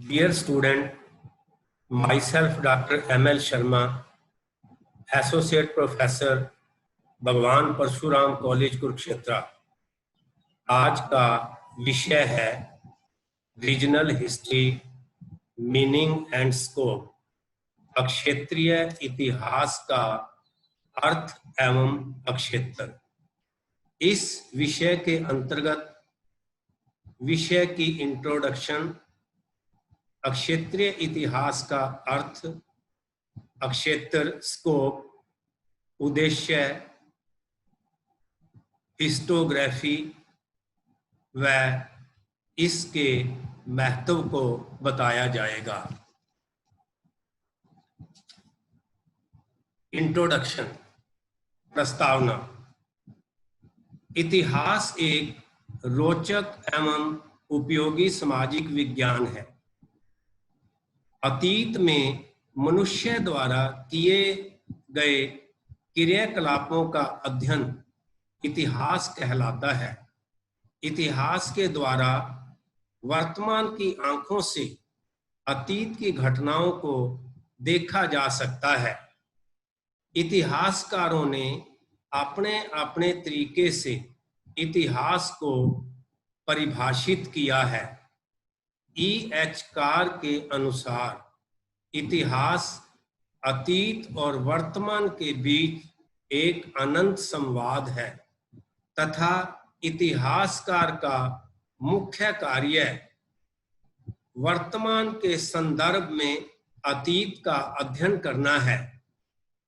Dear student, myself Dr. M.L. Sharma, Associate Professor, भगवान Parshuram college Kurukshetra. आज का विषय है regional history, meaning and scope, अक्षेत्रीय इतिहास का अर्थ एवं अक्षेत्र। इस विषय के अंतर्गत विषय की इंट्रोडक्शन, अक्षेत्रीय इतिहास का अर्थ, अक्षेत्र, स्कोप, उद्देश्य, हिस्टोग्राफी व इसके महत्व को बताया जाएगा। इंट्रोडक्शन, प्रस्तावना। इतिहास एक रोचक एवं उपयोगी सामाजिक विज्ञान है। अतीत में मनुष्य द्वारा किए गए क्रियाकलापों का अध्ययन इतिहास कहलाता है। इतिहास के द्वारा वर्तमान की आंखों से अतीत की घटनाओं को देखा जा सकता है। इतिहासकारों ने अपने अपने तरीके से इतिहास को परिभाषित किया है। E.H. कार के अनुसार इतिहास अतीत और वर्तमान के बीच एक अनंत संवाद है तथा इतिहासकार का मुख्य कार्य वर्तमान के संदर्भ में अतीत का अध्ययन करना है।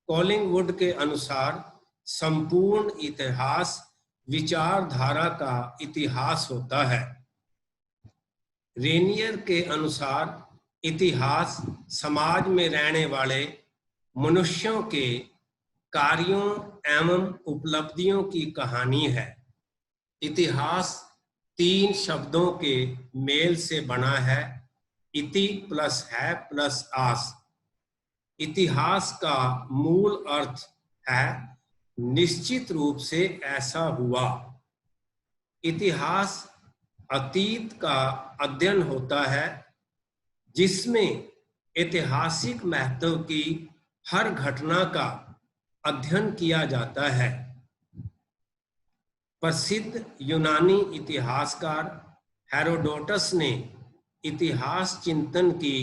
कॉलिंगवुड के अनुसार संपूर्ण इतिहास विचारधारा का इतिहास होता है। रेनियर के अनुसार इतिहास समाज में रहने वाले मनुष्यों के कार्यों एवं उपलब्धियों की कहानी है। इतिहास 3 शब्दों के मेल से बना है, इति प्लस है प्लस आस। इतिहास का मूल अर्थ है निश्चित रूप से ऐसा हुआ। इतिहास अतीत का अध्ययन होता है जिसमें ऐतिहासिक महत्व की हर घटना का अध्ययन किया जाता है। प्रसिद्ध यूनानी इतिहासकार हेरोडोटस ने इतिहास चिंतन की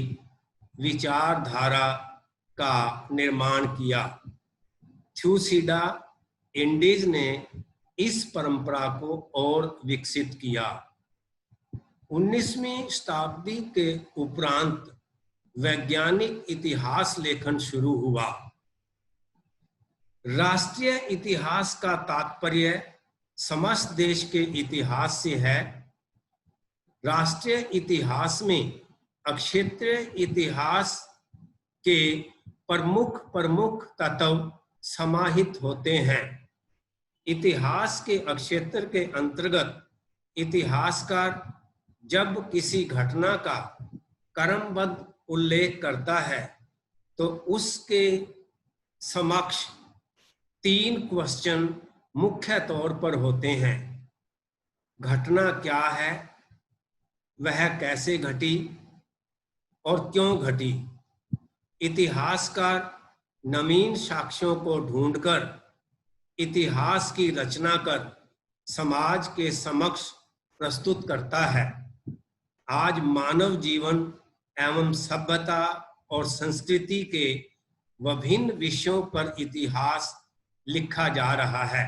विचारधारा का निर्माण किया। थ्यूसिडा इंडीज ने इस परंपरा को और विकसित किया। 19वीं शताब्दी के उपरांत वैज्ञानिक इतिहास लेखन शुरू हुआ। राष्ट्रीय इतिहास का तात्पर्य समस्त देश के इतिहास से है। राष्ट्रीय इतिहास में अक्षेत्रीय इतिहास के प्रमुख तत्व समाहित होते हैं। इतिहास के अक्षेत्र के अंतर्गत इतिहासकार जब किसी घटना का क्रमबद्ध उल्लेख करता है तो उसके समक्ष 3 क्वेश्चन मुख्य तौर पर होते हैं। घटना क्या है, वह कैसे घटी और क्यों घटी। इतिहासकार नवीन साक्ष्यों को ढूंढकर इतिहास की रचना कर समाज के समक्ष प्रस्तुत करता है। आज मानव जीवन एवं सभ्यता और संस्कृति के विभिन्न विषयों पर इतिहास लिखा जा रहा है।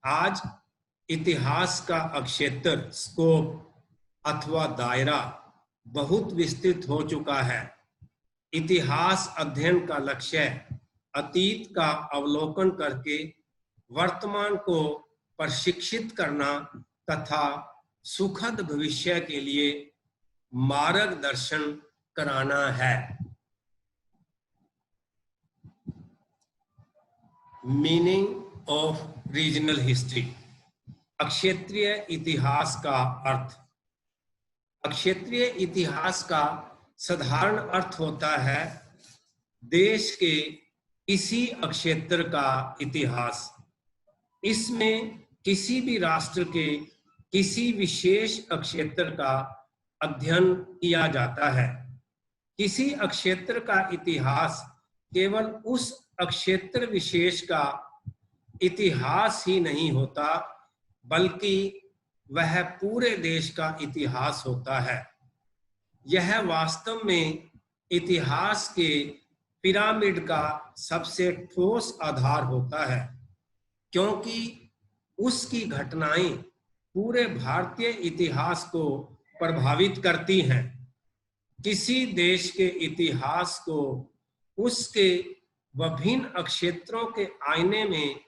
आज इतिहास का अक्षेत्र, स्कोप अथवा दायरा बहुत विस्तृत हो चुका है। इतिहास अध्ययन का लक्ष्य अतीत का अवलोकन करके वर्तमान को प्रशिक्षित करना तथा सुखद भविष्य के लिए मार्गदर्शन कराना है। मीनिंग ऑफ रीजनल हिस्ट्री, अक्षेत्रीय इतिहास का अर्थ। अक्षेत्रीय इतिहास का साधारण अर्थ होता है देश के किसी अक्षेत्र का इतिहास। इसमें किसी भी राष्ट्र के किसी विशेष अक्षेत्र का अध्ययन किया जाता है। किसी अक्षेत्र का इतिहास केवल उस अक्षेत्र विशेष का इतिहास ही नहीं होता, बल्कि वह पूरे देश का इतिहास होता है। यह वास्तव में इतिहास के पिरामिड का सबसे ठोस आधार होता है, क्योंकि उसकी घटनाएं पूरे भारतीय इतिहास को प्रभावित करती हैं। किसी देश के इतिहास को उसके विभिन्न अक्षेत्रों के आईने में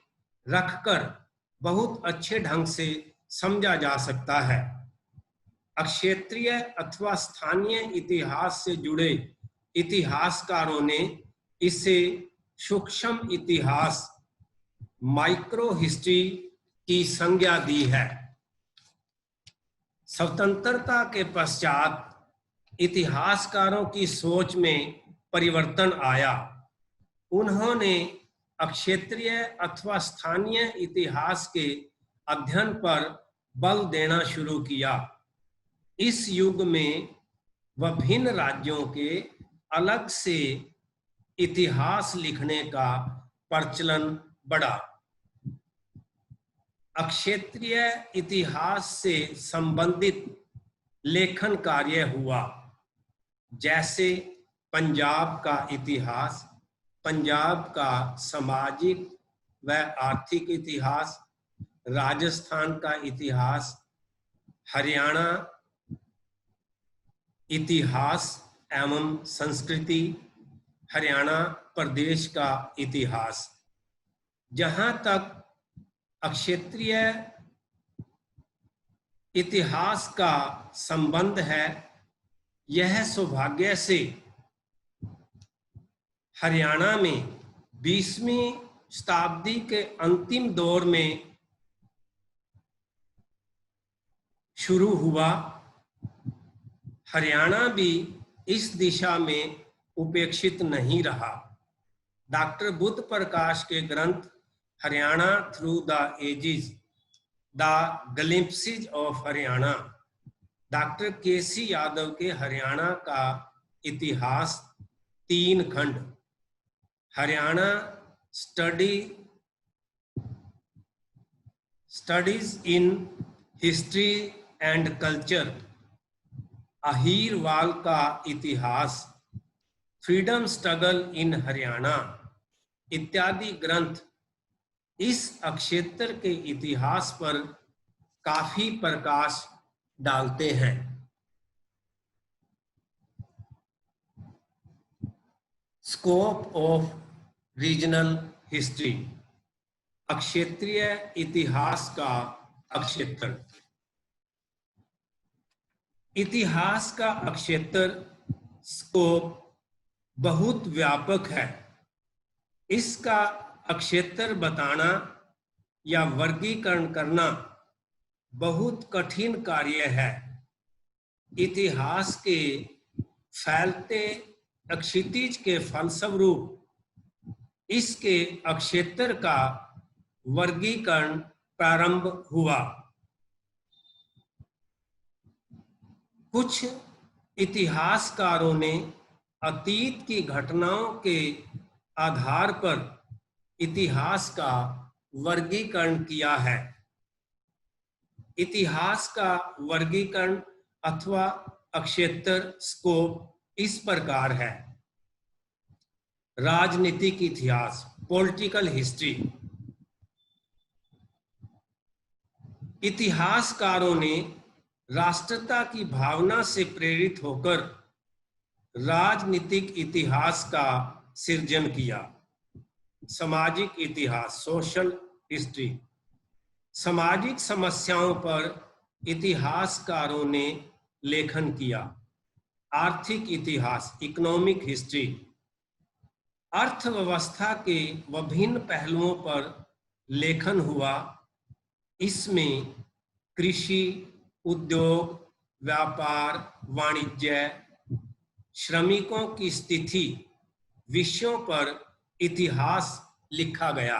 रखकर बहुत अच्छे ढंग से समझा जा सकता है। अक्षेत्रीय अथवा स्थानीय इतिहास से जुड़े इतिहासकारों ने इसे सूक्ष्म इतिहास, माइक्रो हिस्ट्री की संज्ञा दी है। स्वतंत्रता के पश्चात इतिहासकारों की सोच में परिवर्तन आया। उन्होंने अक्षेत्रीय अथवा स्थानीय इतिहास के अध्ययन पर बल देना शुरू किया। इस युग में विभिन्न राज्यों के अलग से इतिहास लिखने का प्रचलन बढ़ा। अक्षेत्रीय इतिहास से संबंधित लेखन कार्य हुआ, जैसे पंजाब का इतिहास, पंजाब का सामाजिक व आर्थिक इतिहास, राजस्थान का इतिहास, हरियाणा इतिहास एवं संस्कृति, हरियाणा प्रदेश का इतिहास। जहाँ तक अक्षेत्रीय इतिहास का संबंध है, यह सौभाग्य से हरियाणा में 20वीं शताब्दी के अंतिम दौर में शुरू हुआ। हरियाणा भी इस दिशा में उपेक्षित नहीं रहा। डॉक्टर बुद्ध प्रकाश के ग्रंथ Haryana through the ages, the glimpses of Haryana, doctor KC Yadav के हरियाणा का इतिहास 3 खंड, Haryana studies in history and culture, Ahirwal का इतिहास, फ्रीडम स्ट्रगल इन हरियाणा इत्यादि ग्रंथ इस अक्षेत्र के इतिहास पर काफी प्रकाश डालते हैं। स्कोप ऑफ रीजनल हिस्ट्री, अक्षेत्रीय इतिहास का अक्षेत्र। इतिहास का अक्षेत्र स्कोप बहुत व्यापक है। इसका अक्षेत्र बताना या वर्गीकरण करना बहुत कठिन कार्य है। इतिहास के फैलते क्षितिज के फलस्वरूप इसके अक्षेत्र का वर्गीकरण प्रारंभ हुआ। कुछ इतिहासकारों ने अतीत की घटनाओं के आधार पर इतिहास का वर्गीकरण किया है। इतिहास का वर्गीकरण अथवा अक्षेत्र स्कोप इस प्रकार है। राजनीतिक इतिहास, पॉलिटिकल हिस्ट्री। इतिहासकारों ने राष्ट्रता की भावना से प्रेरित होकर राजनीतिक इतिहास का सृजन किया। सामाजिक इतिहास, सोशल हिस्ट्री, सामाजिक समस्याओं पर इतिहासकारों ने लेखन किया। आर्थिक इतिहास, इकोनॉमिक हिस्ट्री, अर्थव्यवस्था के विभिन्न पहलुओं पर लेखन हुआ। इसमें कृषि, उद्योग, व्यापार, वाणिज्य, श्रमिकों की स्थिति विषयों पर इतिहास लिखा गया।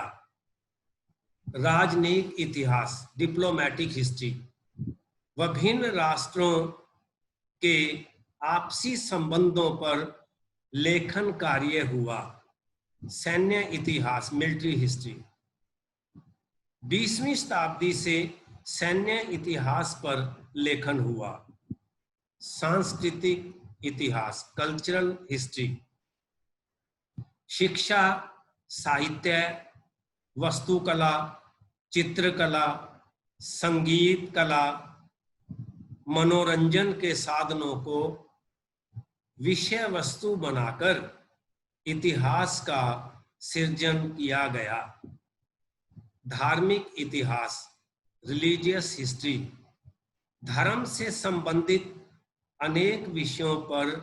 राजनयिक इतिहास, डिप्लोमैटिक हिस्ट्री, विभिन्न राष्ट्रों के आपसी संबंधों पर लेखन कार्य हुआ। सैन्य इतिहास, मिलिट्री हिस्ट्री। 20वीं शताब्दी से सैन्य इतिहास पर लेखन हुआ। सांस्कृतिक इतिहास, कल्चरल हिस्ट्री। शिक्षा, साहित्य, वस्तुकला, चित्रकला, संगीत कला, मनोरंजन के साधनों को विषय वस्तु बनाकर इतिहास का सृजन किया गया। धार्मिक इतिहास, रिलीजियस हिस्ट्री। धर्म से संबंधित अनेक विषयों पर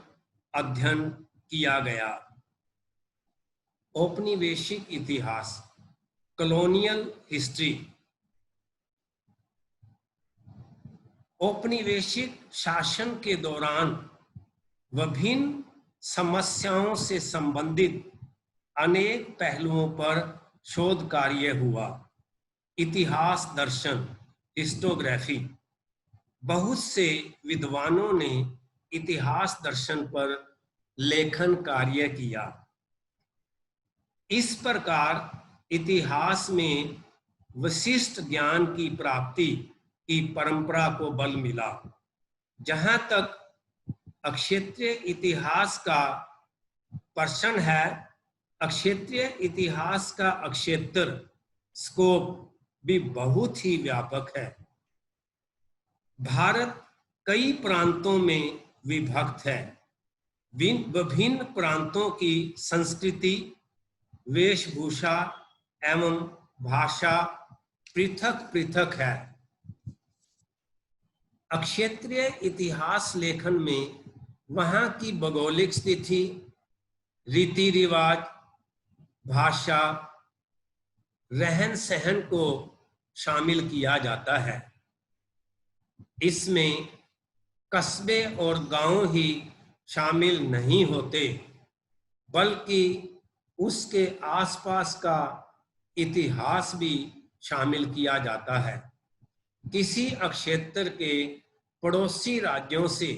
अध्ययन किया गया। औपनिवेशिक इतिहास, कॉलोनियल हिस्ट्री। औपनिवेशिक शासन के दौरान विभिन्न समस्याओं से संबंधित अनेक पहलुओं पर शोध कार्य हुआ। इतिहास दर्शन, हिस्टोग्राफी। बहुत से विद्वानों ने इतिहास दर्शन पर लेखन कार्य किया। इस प्रकार इतिहास में विशिष्ट ज्ञान की प्राप्ति की परंपरा को बल मिला। जहां तक अक्षेत्रीय इतिहास का प्रश्न है, अक्षेत्रीय इतिहास का अक्षेत्र स्कोप भी बहुत ही व्यापक है। भारत कई प्रांतों में विभक्त है। विभिन्न प्रांतों की संस्कृति, वेशभूषा एवं भाषा पृथक पृथक है। अक्षेत्रीय इतिहास लेखन में वहां की भौगोलिक स्थिति, रीति रिवाज, भाषा, रहन सहन को शामिल किया जाता है। इसमें कस्बे और गांव ही शामिल नहीं होते, बल्कि उसके आसपास का इतिहास भी शामिल किया जाता है। किसी अक्षेत्र के पड़ोसी राज्यों से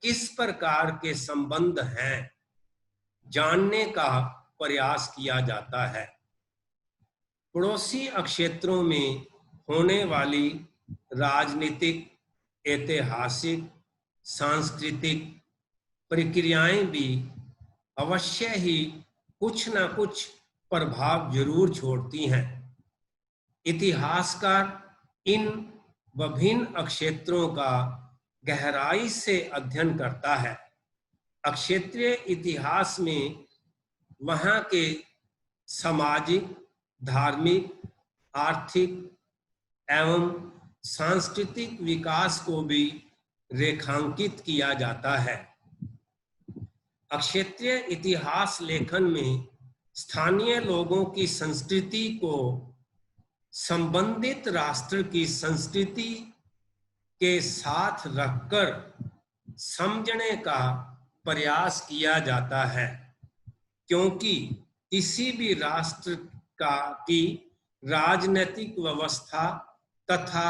किस प्रकार के संबंध हैं, जानने का प्रयास किया जाता है। पड़ोसी अक्षेत्रों में होने वाली राजनीतिक, ऐतिहासिक, सांस्कृतिक प्रक्रियाएं भी अवश्य ही कुछ न कुछ प्रभाव जरूर छोड़ती हैं। इतिहासकार इन विभिन्न अक्षेत्रों का गहराई से अध्ययन करता है। अक्षेत्रीय इतिहास में वहां के सामाजिक, धार्मिक, आर्थिक एवं सांस्कृतिक विकास को भी रेखांकित किया जाता है। अक्षेत्रीय इतिहास लेखन में स्थानीय लोगों की संस्कृति को संबंधित राष्ट्र की संस्कृति के साथ रखकर समझने का प्रयास किया जाता है, क्योंकि किसी भी राष्ट्र की राजनीतिक व्यवस्था तथा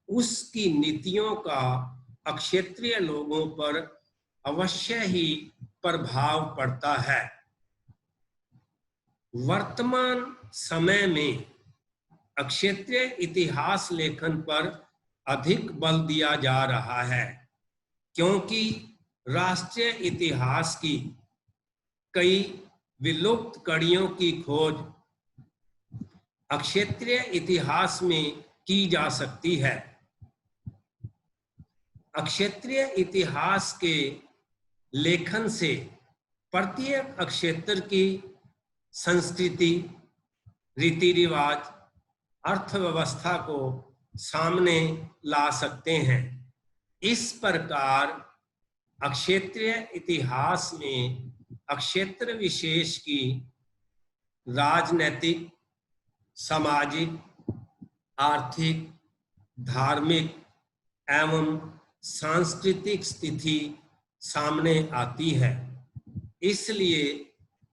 उसकी नीतियों का अक्षेत्रीय लोगों पर अवश्य ही प्रभाव पड़ता है। वर्तमान समय में अक्षेत्रीय इतिहास लेखन पर अधिक बल दिया जा रहा है, क्योंकि राष्ट्रीय इतिहास की कई विलुप्त कड़ियों की खोज अक्षेत्रीय इतिहास में की जा सकती है। अक्षेत्रीय इतिहास के लेखन से प्रत्येक अक्षेत्र की संस्कृति, रीति रिवाज, अर्थव्यवस्था को सामने ला सकते हैं। इस प्रकार अक्षेत्रीय इतिहास में अक्षेत्र विशेष की राजनैतिक, सामाजिक, आर्थिक, धार्मिक एवं सांस्कृतिक स्थिति सामने आती है। इसलिए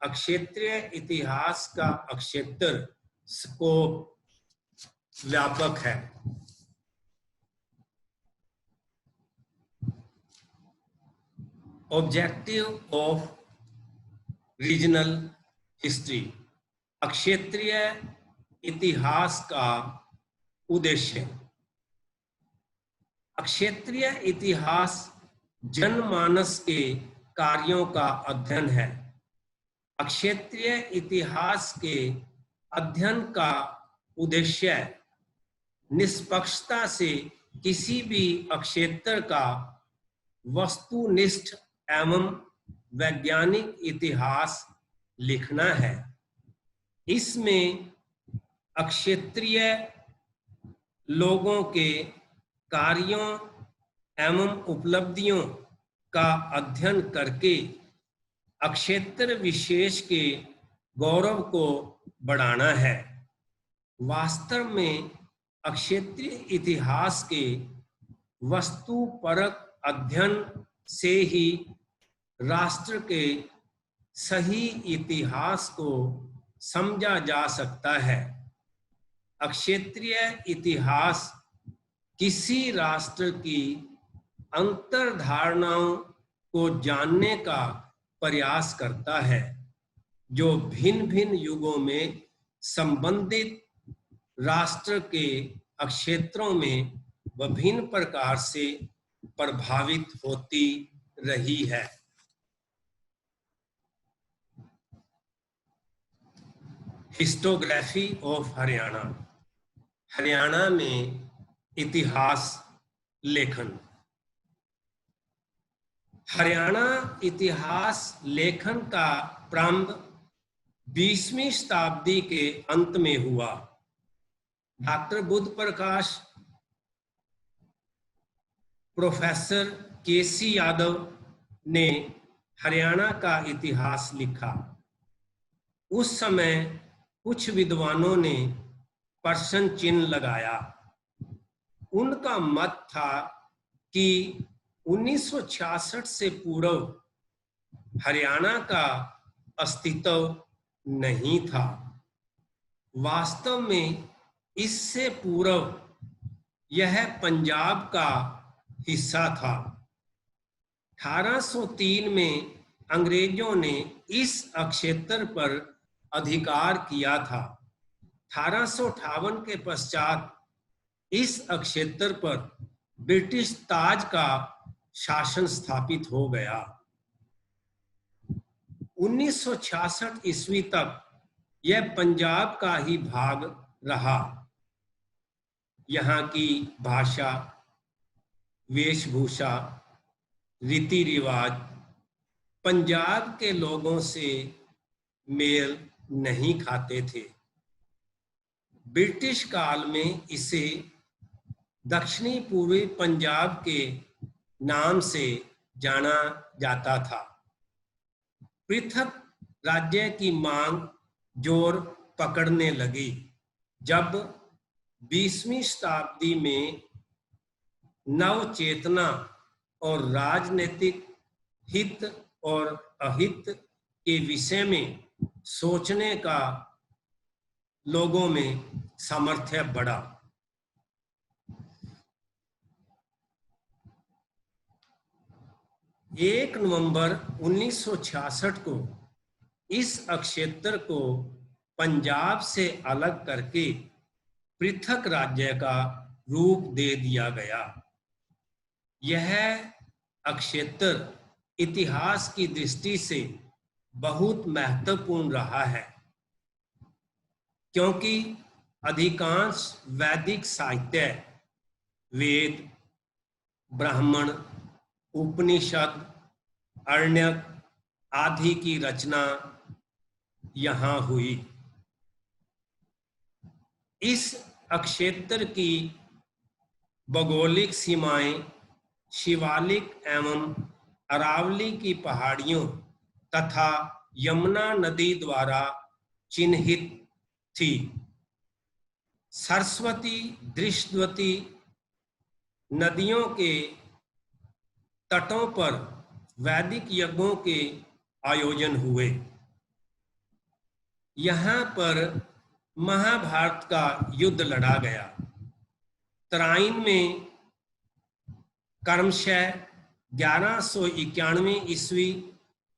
अक्षेत्रीय इतिहास का अक्षेत्र स्कोप व्यापक है। ऑब्जेक्टिव ऑफ रीजनल हिस्ट्री, क्षेत्रीय इतिहास का उद्देश्य। क्षेत्रीय इतिहास जनमानस के कार्यों का अध्ययन है। क्षेत्रीय इतिहास के अध्ययन का उद्देश्य निष्पक्षता से किसी भी क्षेत्र का वस्तुनिष्ठ एवं वैज्ञानिक इतिहास लिखना है। इसमें क्षेत्रीय लोगों के कार्यों एवं उपलब्धियों का अध्ययन करके क्षेत्र विशेष के गौरव को बढ़ाना है। वास्तव में क्षेत्रीय इतिहास के वस्तुपरक अध्ययन से ही राष्ट्र के सही इतिहास को समझा जा सकता है। क्षेत्रीय इतिहास किसी राष्ट्र की अंतर्धारणाओं को जानने का प्रयास करता है, जो भिन्न भिन्न युगों में संबंधित राष्ट्र के क्षेत्रों में विभिन्न प्रकार से प्रभावित होती रही है। हिस्टोग्राफी ऑफ हरियाणा, हरियाणा में इतिहास लेखन। हरियाणा इतिहास लेखन का प्रारंभ 20वीं शताब्दी के अंत में हुआ। डॉक्टर बुद्ध प्रकाश, प्रोफेसर केसी यादव ने हरियाणा का इतिहास लिखा। उस समय कुछ विद्वानों ने प्रश्न चिन्ह लगाया। उनका मत था कि 1966 से पूर्व हरियाणा का अस्तित्व नहीं था। वास्तव में इससे पूर्व यह पंजाब का हिस्सा था। 1803 में अंग्रेजों ने इस क्षेत्र पर अधिकार किया था। 1858 के पश्चात इस क्षेत्र पर ब्रिटिश ताज का शासन स्थापित हो गया। 1966 ईस्वी तक यह पंजाब का ही भाग रहा। यहाँ की भाषा, वेशभूषा, रीति रिवाज पंजाब के लोगों से मेल नहीं खाते थे। ब्रिटिश काल में इसे दक्षिणी पूर्वी पंजाब के नाम से जाना जाता था। पृथक राज्य की मांग जोर पकड़ने लगी जब 20वीं शताब्दी में नव चेतना और राजनीतिक हित और अहित के विषय में सोचने का लोगों में सामर्थ्य बढ़ा। एक नवंबर 1966 को इस क्षेत्र को पंजाब से अलग करके पृथक राज्य का रूप दे दिया गया। यह क्षेत्र इतिहास की दृष्टि से बहुत महत्वपूर्ण रहा है, क्योंकि अधिकांश वैदिक साहित्य, वेद, ब्राह्मण, उपनिषद, अरण्यक आदि की रचना यहाँ हुई। इस क्षेत्र की भौगोलिक सीमाएं शिवालिक एवं अरावली की पहाड़ियों तथा यमुना नदी द्वारा चिन्हित थी। सरस्वती, दृष्टवती नदियों के तटों पर वैदिक यज्ञों के आयोजन हुए। यहाँ पर महाभारत का युद्ध लड़ा गया। तराइन में कर्मशः, 1191 ईस्वी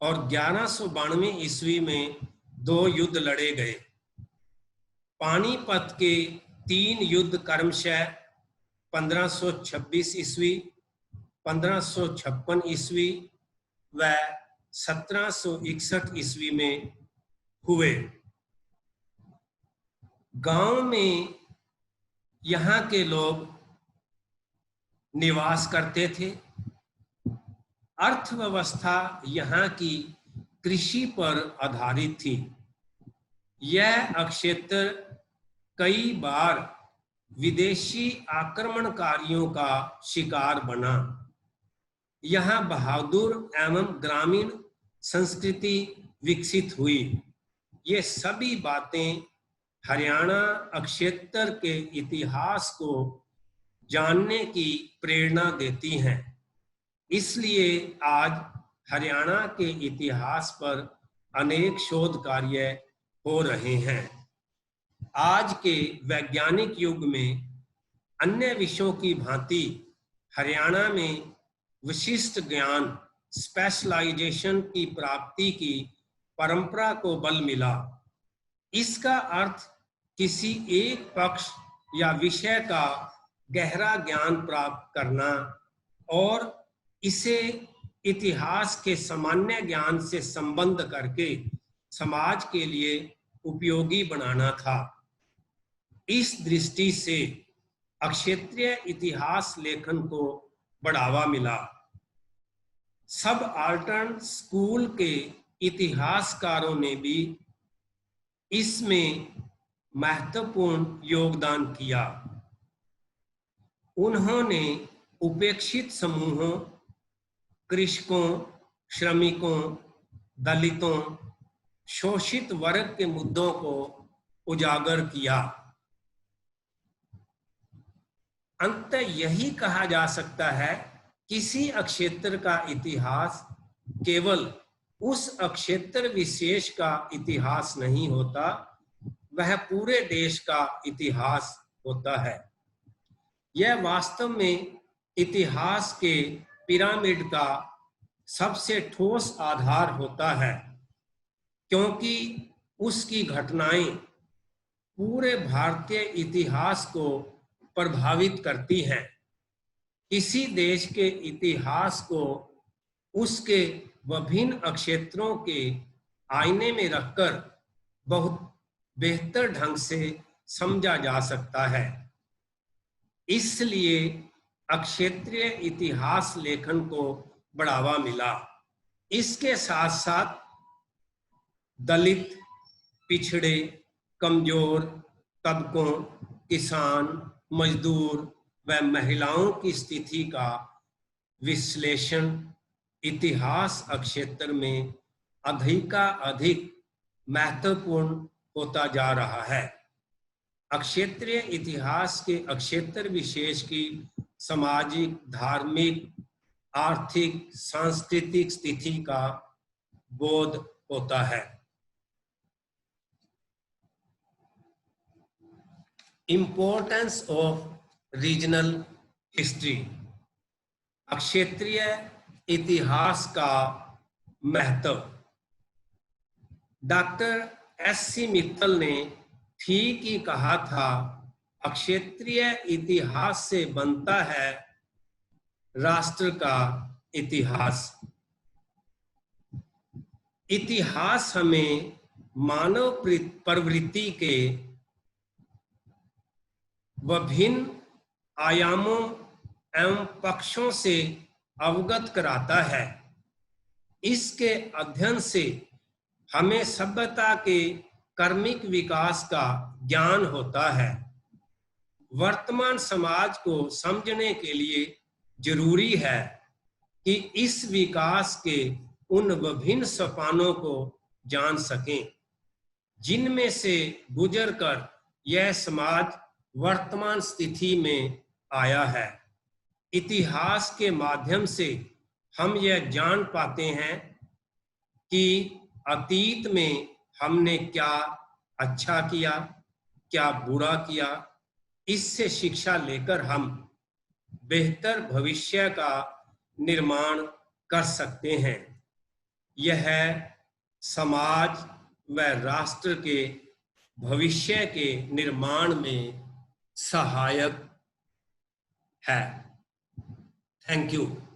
और 1192 ईस्वी में 2 युद्ध लड़े गए। पानीपत के 3 युद्ध क्रमशः 1526 ईस्वी, 1556 ईस्वी व 1761 ईस्वी में हुए। गांव में यहाँ के लोग निवास करते थे। अर्थव्यवस्था यहाँ की कृषि पर आधारित थी। यह क्षेत्र कई बार विदेशी आक्रमणकारियों का शिकार बना। यहाँ बहादुर एवं ग्रामीण संस्कृति विकसित हुई। ये सभी बातें हरियाणा क्षेत्र के इतिहास को जानने की प्रेरणा देती हैं। इसलिए आज हरियाणा के इतिहास पर अनेक शोध कार्य हो रहे हैं। आज के वैज्ञानिक युग में अन्य विषयों की भांति हरियाणा में विशिष्ट ज्ञान स्पेशलाइजेशन की प्राप्ति की परंपरा को बल मिला। इसका अर्थ किसी एक पक्ष या विषय का गहरा ज्ञान प्राप्त करना और इसे इतिहास के सामान्य ज्ञान से संबंध करके समाज के लिए उपयोगी बनाना था। इस दृष्टि से क्षेत्रीय इतिहास लेखन को बढ़ावा मिला। सबाल्टर्न स्कूल के इतिहासकारों ने भी इसमें महत्वपूर्ण योगदान किया। उन्होंने उपेक्षित समूहों, कृषकों, श्रमिकों, दलितों, शोषित वर्ग के मुद्दों को उजागर किया। अंततः यही कहा जा सकता है, किसी क्षेत्र का इतिहास केवल उस क्षेत्र विशेष का इतिहास नहीं होता, वह पूरे देश का इतिहास होता है। यह वास्तव में इतिहास के पिरामिड का सबसे ठोस आधार होता है, क्योंकि उसकी घटनाएं पूरे भारतीय इतिहास को प्रभावित करती हैं। किसी देश के इतिहास को उसके विभिन्न क्षेत्रों के आईने में रखकर बहुत बेहतर ढंग से समझा जा सकता है। इसलिए क्षेत्रीय इतिहास लेखन को बढ़ावा मिला। इसके साथ साथ दलित, पिछड़े, कमजोर तबकों, किसान, मजदूर व महिलाओं की स्थिति का विश्लेषण इतिहास क्षेत्र में अधिक महत्वपूर्ण होता जा रहा है। क्षेत्रीय इतिहास के क्षेत्र विशेष की सामाजिक, धार्मिक, आर्थिक, सांस्कृतिक स्थिति का बोध होता है। Importance of regional history, क्षेत्रीय इतिहास का महत्व। Doctor S.C. मित्तल ने ठीक ही कहा था, क्षेत्रीय इतिहास से बनता है राष्ट्र का इतिहास। इतिहास हमें मानव प्रवृत्ति के विभिन्न आयामों एवं पक्षों से अवगत कराता है। इसके अध्ययन से हमें सभ्यता के कर्मिक विकास का ज्ञान होता है। वर्तमान समाज को समझने के लिए जरूरी है कि इस विकास के उन विभिन्न सोपानों को जान सकें, जिनमें से गुजरकर यह समाज वर्तमान स्थिति में आया है। इतिहास के माध्यम से हम यह जान पाते हैं कि अतीत में हमने क्या अच्छा किया, क्या बुरा किया। इससे शिक्षा लेकर हम बेहतर भविष्य का निर्माण कर सकते हैं। यह समाज व राष्ट्र के भविष्य के निर्माण में सहायक है। Thank you.